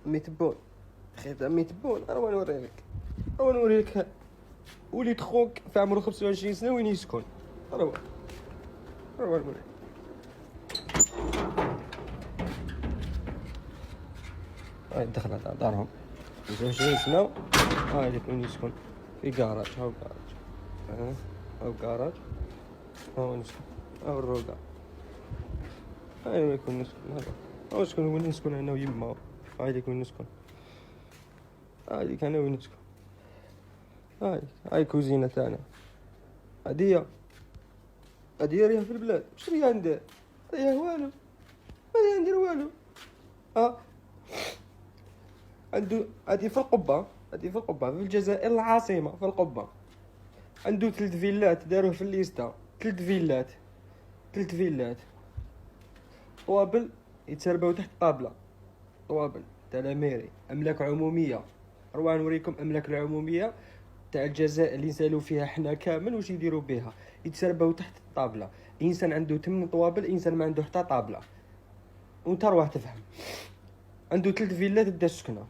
ميتبون خيط ميتبون، راه نوري لك وليد خوك في عمره 25 سنه وين يسكن، راه نوري. هاي دخل على دارهم 25 سنه. هاي وين يسكن، في كراج. هاو كراج، هاو كراج، هاو نسكن، هاو الروقه. هاي وين يكون نسكن، هذا هاو شكون وين نسكن انا ويما. هاي اللي وين نسكن، هاي انا وين نسكن. هاي كوزينة تاعنا، هادية ريها في البلاد. واش ريها ندير؟ ريها والو، ما ندير والو. عنده هادي في القبة، في الجزائر العاصمة، في القبة. عنده 3 فيلات داروه في الليستا، 3 فيلات طوابل يتسربوا تحت الطابلة. طوابل تاع لاميري، املاك عمومية. نروح نوريكم املاك العمومية تاع الجزائر اللي نسالو فيها حنا كامل واش يديروا بها. يتسربوا تحت الطابلة. انسان عنده 8 طوابل، انسان ما عنده حتى طابلة، وانت روح تفهم. عنده 3 فيلات دا سكنة.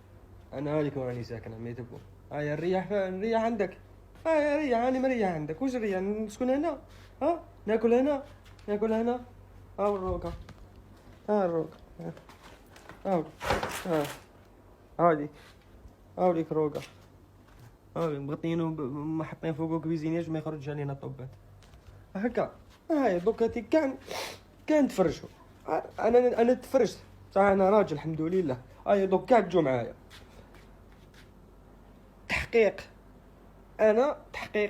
انا هذيك راني ساكنه ميتبو. هاي الريح عندك. هاي ريح، راني مريح عندك. واش الريح نسكن هنا؟ ناكل هنا. هاو الروقه، الروقه. هاوديك هاوديك روقه. هاوديك مغطيين حاطين فوقو كويزينياج ما يخرج علينا طبات هكا. هاي دوكا كان نتفرجوا. انا تفرجت صح، انا راجل الحمد لله. هاي دوك كاع تجو معايا تحقيق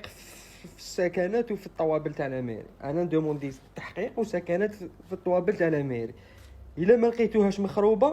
في السكنات وفي الطوابل تاع الاميري. انا ندوموندي تحقيق وسكنات في الطوابل تاع الاميري. الا ما لقيتوهاش مخروبه